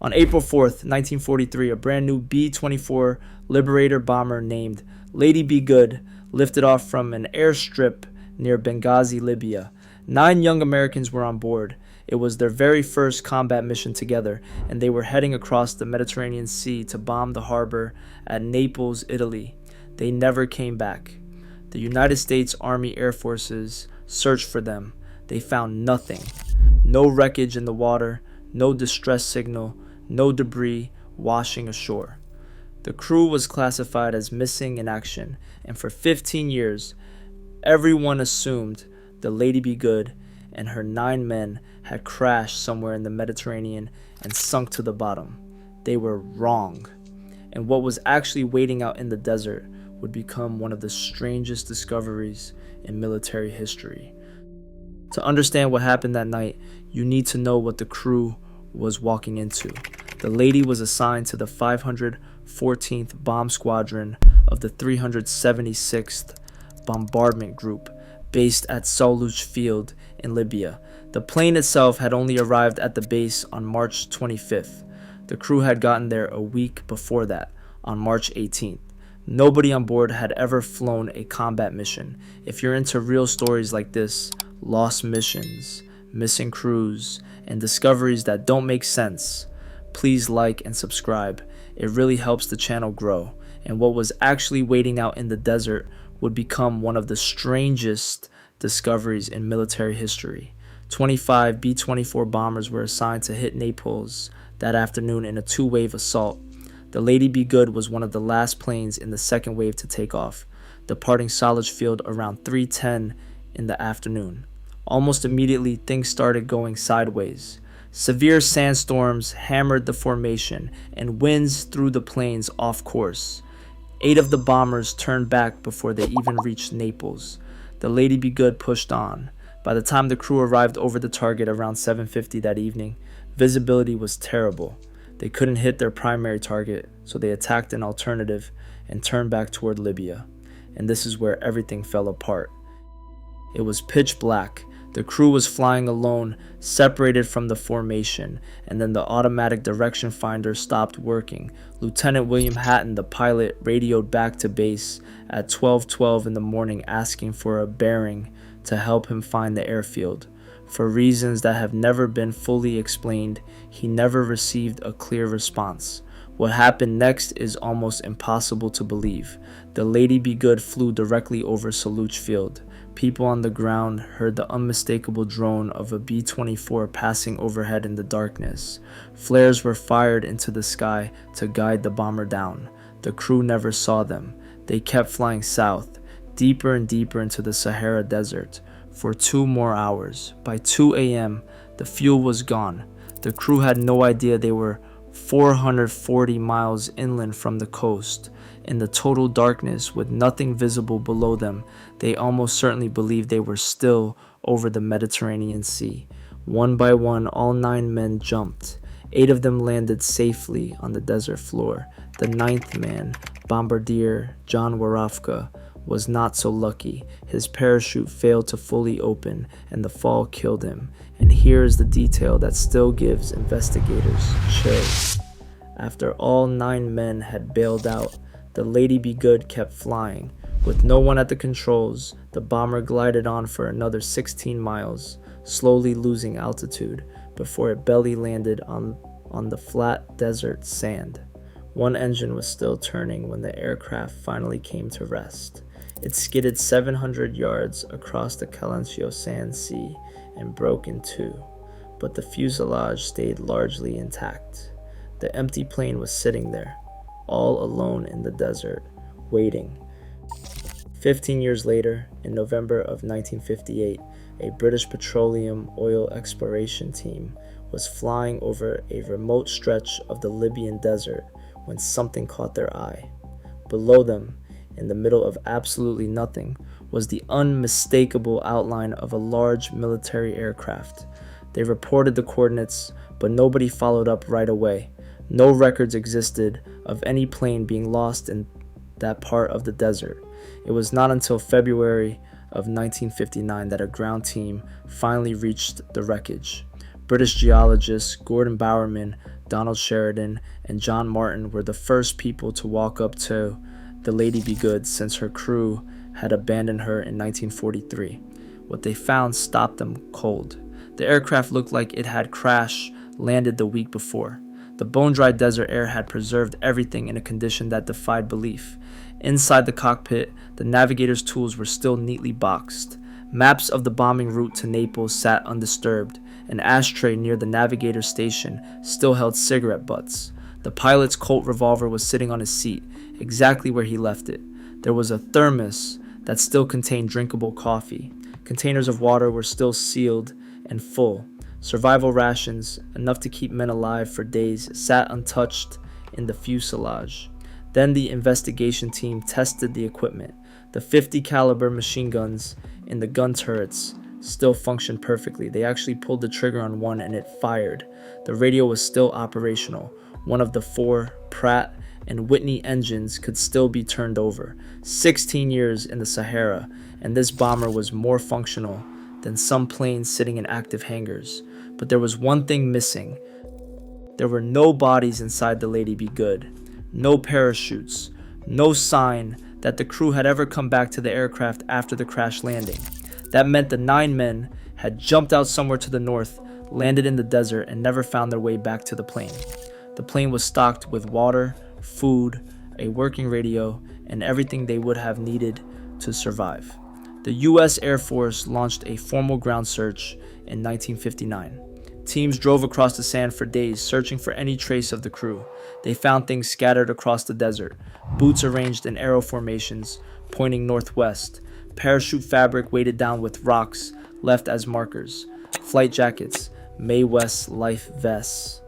On April 4th, 1943, a brand new B-24 Liberator bomber named Lady Be Good lifted off from an airstrip near Benghazi, Libya. 9 young Americans were on board. It was their very first combat mission together, and they were heading across the Mediterranean Sea to bomb the harbor at Naples, Italy. They never came back. The United States Army Air Forces searched for them. They found nothing. No wreckage in the water, no distress signal, no debris washing ashore. The crew was classified as missing in action, and for 15 years, everyone assumed the Lady Be Good and her 9 men had crashed somewhere in the Mediterranean and sunk to the bottom. They were wrong, and what was actually waiting out in the desert would become one of the strangest discoveries in military history. To understand what happened that night, you need to know what the crew was walking into. The lady was assigned to the 514th Bomb Squadron of the 376th Bombardment Group, based at Saluj Field in Libya. The plane itself had only arrived at the base on March 25th. The crew had gotten there a week before that, on March 18th. Nobody on board had ever flown a combat mission. If you're into real stories like this, lost missions, missing crews, and discoveries that don't make sense, please like and subscribe. It really helps the channel grow, and what was actually waiting out in the desert would become one of the strangest discoveries in military history. 25 B-24 bombers were assigned to hit Naples that afternoon in a 2-wave assault. The Lady Be Good was one of the last planes in the second wave to take off, departing Saluj Field around 3:10 in the afternoon. Almost immediately, things started going sideways. Severe sandstorms hammered the formation, and winds threw the planes off course. 8 of the bombers turned back before they even reached Naples. The Lady Be Good pushed on. By the time the crew arrived over the target around 7:50 that evening, visibility was terrible. They couldn't hit their primary target, so they attacked an alternative and turned back toward Libya. And this is where everything fell apart. It was pitch black. The crew was flying alone, separated from the formation, and then the automatic direction finder stopped working. Lieutenant William Hatton, the pilot, radioed back to base at 12:12 in the morning asking for a bearing to help him find the airfield. For reasons that have never been fully explained, he never received a clear response. What happened next is almost impossible to believe. The Lady Be Good flew directly over Saluj Field. People on the ground heard the unmistakable drone of a B-24 passing overhead in the darkness. Flares were fired into the sky to guide the bomber down. The crew never saw them. They kept flying south, deeper and deeper into the Sahara Desert, for 2 more hours. By 2 a.m., the fuel was gone. The crew had no idea they were 440 miles inland from the coast. In the total darkness, with nothing visible below them, they almost certainly believed they were still over the Mediterranean Sea. One by one, all 9 men jumped. 8 of them landed safely on the desert floor. The 9th man, Bombardier John Warafka, was not so lucky. His parachute failed to fully open, and the fall killed him. And here is the detail that still gives investigators chills. After all 9 men had bailed out, the Lady Be Good kept flying. With no one at the controls, the bomber glided on for another 16 miles, slowly losing altitude before it belly landed on the flat desert sand. One engine was still turning when the aircraft finally came to rest. It skidded 700 yards across the Calancio Sand Sea and broke in 2, but the fuselage stayed largely intact. The empty plane was sitting there, all alone in the desert, waiting. 15 years later, in November of 1958, a British petroleum oil exploration team was flying over a remote stretch of the Libyan desert when something caught their eye. Below them, in the middle of absolutely nothing, was the unmistakable outline of a large military aircraft. They reported the coordinates, but nobody followed up right away. No records existed of any plane being lost in that part of the desert. It was not until February of 1959 that a ground team finally reached the wreckage. British geologist Gordon Bowerman Donald Sheridan, and John Martin were the first people to walk up to the Lady Be Good since her crew had abandoned her in 1943. What they found stopped them cold. The aircraft looked like it had landed the week before. The bone-dry desert air had preserved everything in a condition that defied belief. Inside the cockpit, the navigator's tools were still neatly boxed. Maps of the bombing route to Naples sat undisturbed. An ashtray near the navigator's station still held cigarette butts. The pilot's Colt revolver was sitting on his seat, exactly where he left it. There was a thermos that still contained drinkable coffee. Containers of water were still sealed and full. Survival rations, enough to keep men alive for days, sat untouched in the fuselage. Then the investigation team tested the equipment. The 50 caliber machine guns in the gun turrets still functioned perfectly. They actually pulled the trigger on one and it fired. The radio was still operational. One of the 4 Pratt and Whitney engines could still be turned over. 16 years in the Sahara, and this bomber was more functional than some planes sitting in active hangars. But there was one thing missing. There were no bodies inside the Lady Be Good. No parachutes. No sign that the crew had ever come back to the aircraft after the crash landing. That meant the 9 men had jumped out somewhere to the north, landed in the desert, and never found their way back to the plane. The plane was stocked with water, food, a working radio, and everything they would have needed to survive. The U.S. Air Force launched a formal ground search in 1959. Teams drove across the sand for days, searching for any trace of the crew. They found things scattered across the desert, boots arranged in arrow formations, pointing northwest, parachute fabric weighted down with rocks left as markers, flight jackets, Mae West life vests,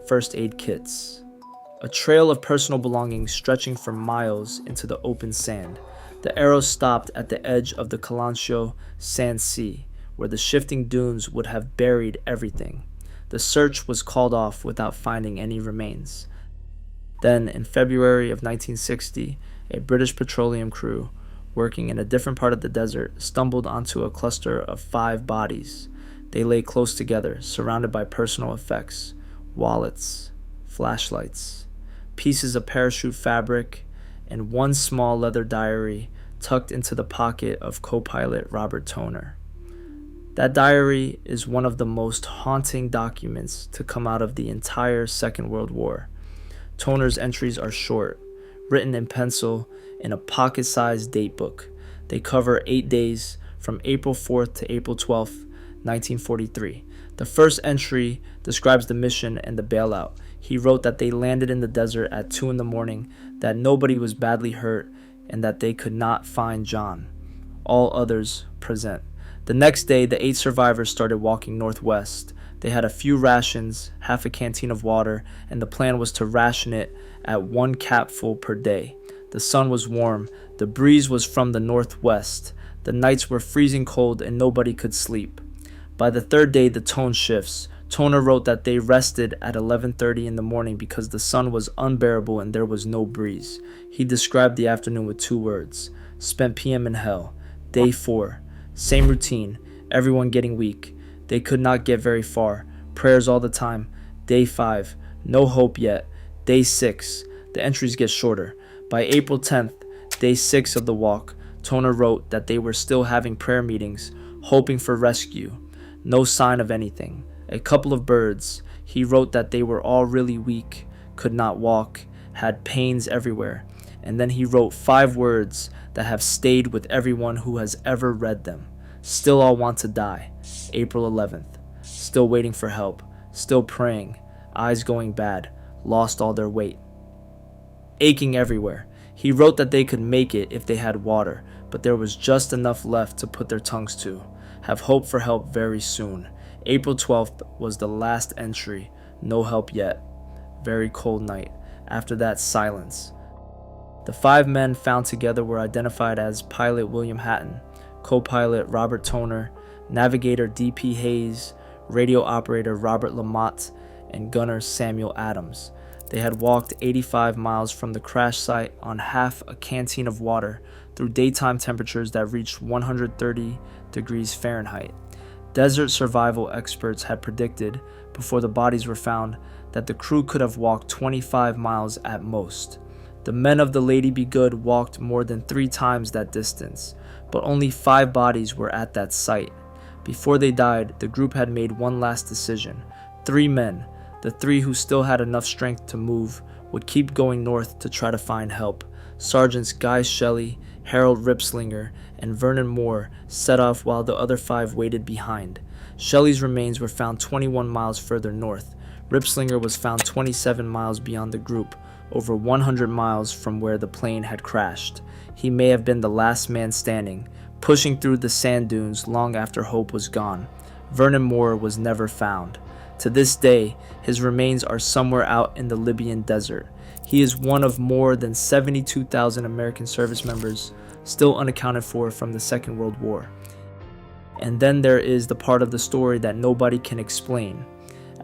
first aid kits. A trail of personal belongings stretching for miles into the open sand. The arrows stopped at the edge of the Calancho Sand Sea, where the shifting dunes would have buried everything. The search was called off without finding any remains. Then, in February of 1960, a British petroleum crew, working in a different part of the desert, stumbled onto a cluster of 5 bodies. They lay close together, surrounded by personal effects, wallets, flashlights, pieces of parachute fabric, and one small leather diary tucked into the pocket of co-pilot Robert Toner. That diary is one of the most haunting documents to come out of the entire Second World War. Toner's entries are short, written in pencil in a pocket-sized date book. They cover 8 days from April 4th to April 12th, 1943. The first entry describes the mission and the bailout. He wrote that they landed in the desert at 2 in the morning, that nobody was badly hurt, and that they could not find John. All others present. The next day, the 8 survivors started walking northwest. They had a few rations, half a canteen of water, and the plan was to ration it at 1 capful per day. The sun was warm. The breeze was from the northwest. The nights were freezing cold and nobody could sleep. By the 3rd day, the tone shifts. Toner wrote that they rested at 11:30 in the morning because the sun was unbearable and there was no breeze. He described the afternoon with 2 words: spent PM in hell. Day 4. Same routine, everyone getting weak. They could not get very far. Prayers all the time. Day 5, no hope yet. Day 6, the entries get shorter. By April 10th, day 6 of the walk, Toner wrote that they were still having prayer meetings, hoping for rescue. No sign of anything. A couple of birds. He wrote that they were all really weak, could not walk, had pains everywhere. And then he wrote 5 words that have stayed with everyone who has ever read them. Still all want to die. April 11th. Still waiting for help. Still praying. Eyes going bad. Lost all their weight. Aching everywhere. He wrote that they could make it if they had water, but there was just enough left to put their tongues to. Have hope for help very soon. April 12th was the last entry. No help yet. Very cold night. After that, silence. The 5 men found together were identified as pilot William Hatton, co-pilot Robert Toner, navigator D.P. Hayes, radio operator Robert Lamott, and gunner Samuel Adams. They had walked 85 miles from the crash site on half a canteen of water through daytime temperatures that reached 130 degrees Fahrenheit. Desert survival experts had predicted, before the bodies were found, that the crew could have walked 25 miles at most. The men of the Lady Be Good walked more than 3 times that distance, but only 5 bodies were at that site. Before they died, the group had made one last decision. 3 men, the 3 who still had enough strength to move, would keep going north to try to find help. Sergeants Guy Shelley, Harold Ripslinger, and Vernon Moore set off while the other 5 waited behind. Shelley's remains were found 21 miles further north. Ripslinger was found 27 miles beyond the group, over 100 miles from where the plane had crashed. He may have been the last man standing, pushing through the sand dunes long after hope was gone. Vernon Moore was never found. To this day, his remains are somewhere out in the Libyan desert. He is one of more than 72,000 American service members still unaccounted for from the Second World War. And then there is the part of the story that nobody can explain.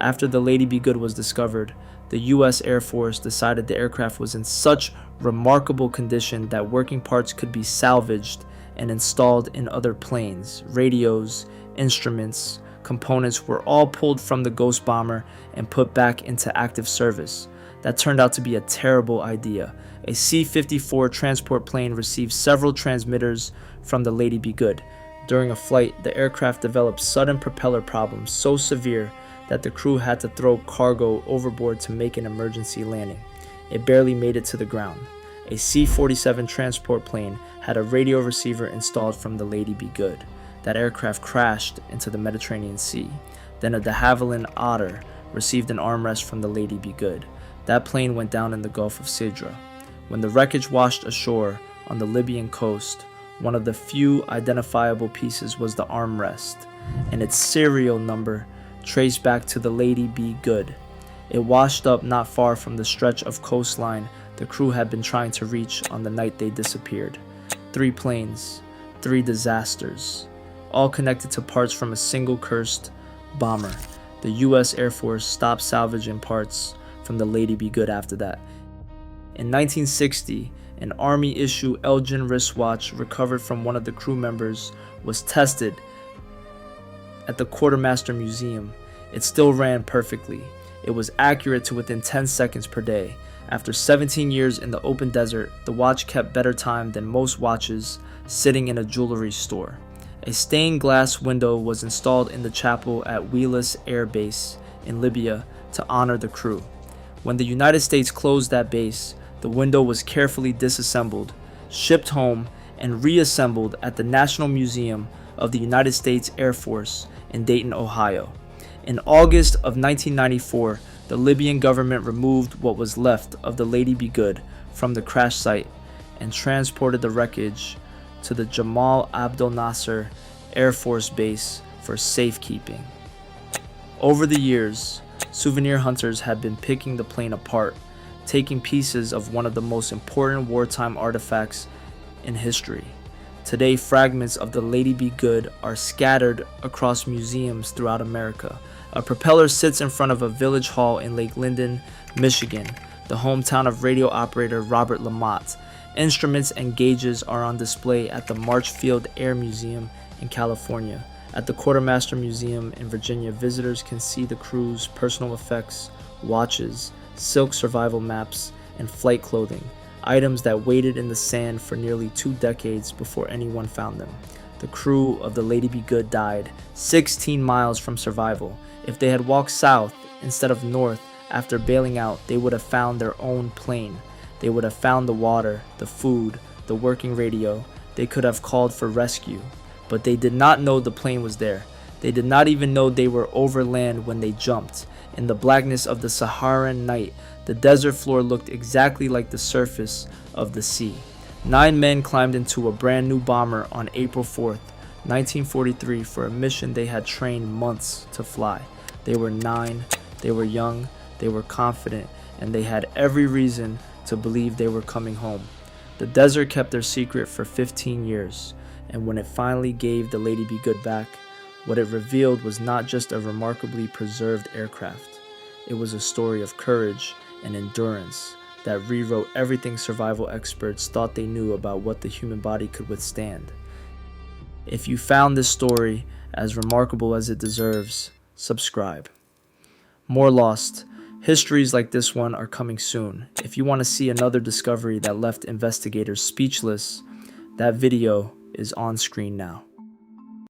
After the Lady Be Good was discovered, the U.S. Air Force decided the aircraft was in such remarkable condition that working parts could be salvaged and installed in other planes. Radios, instruments, components were all pulled from the Ghost bomber and put back into active service. That turned out to be a terrible idea. A C-54 transport plane received several transmitters from the Lady Be Good. During a flight, the aircraft developed sudden propeller problems so severe that the crew had to throw cargo overboard to make an emergency landing. It barely made it to the ground. A C-47 transport plane had a radio receiver installed from the Lady Be Good. That aircraft crashed into the Mediterranean Sea. Then a de Havilland Otter received an armrest from the Lady Be Good. That plane went down in the Gulf of Sidra. When the wreckage washed ashore on the Libyan coast, one of the few identifiable pieces was the armrest, and its serial number traced back to the Lady Be Good. It washed up not far from the stretch of coastline the crew had been trying to reach on the night they disappeared. 3 planes, 3 disasters, all connected to parts from a single cursed bomber. The U.S. Air Force stopped salvaging parts from the Lady Be Good after that. In 1960, an Army-issue Elgin wristwatch recovered from one of the crew members was tested at the Quartermaster Museum. It still ran perfectly. It was accurate to within 10 seconds per day. After 17 years in the open desert, the watch kept better time than most watches sitting in a jewelry store. A stained glass window was installed in the chapel at Wheelus Air Base in Libya to honor the crew. When the United States closed that base, the window was carefully disassembled, shipped home, and reassembled at the National Museum of the United States Air Force in Dayton, Ohio. In August of 1994, the Libyan government removed what was left of the Lady Be Good from the crash site and transported the wreckage to the Jamal Abdel Nasser Air Force Base for safekeeping. Over the years, souvenir hunters have been picking the plane apart, taking pieces of one of the most important wartime artifacts in history. Today, fragments of the Lady Be Good are scattered across museums throughout America. A propeller sits in front of a village hall in Lake Linden, Michigan, the hometown of radio operator Robert Lamott. Instruments and gauges are on display at the Marchfield Air Museum in California. At the Quartermaster Museum in Virginia, visitors can see the crew's personal effects, watches, silk survival maps, and flight clothing, items that waited in the sand for nearly 2 decades before anyone found them. The crew of the Lady Be Good died 16 miles from survival. If they had walked south instead of north after bailing out, they would have found their own plane. They would have found the water, the food, the working radio. They could have called for rescue. But they did not know the plane was there. They did not even know they were over land when they jumped. In the blackness of the Saharan night, the desert floor looked exactly like the surface of the sea. 9 men climbed into a brand new bomber on April 4th, 1943 for a mission they had trained months to fly. They were 9, they were young, they were confident, and they had every reason to believe they were coming home. The desert kept their secret for 15 years, and when it finally gave the Lady Be Good back, what it revealed was not just a remarkably preserved aircraft. It was a story of courage and endurance that rewrote everything survival experts thought they knew about what the human body could withstand. If you found this story as remarkable as it deserves, subscribe. More Lost, Histories like this one are coming soon. If you want to see another discovery that left investigators speechless, that video is on screen now.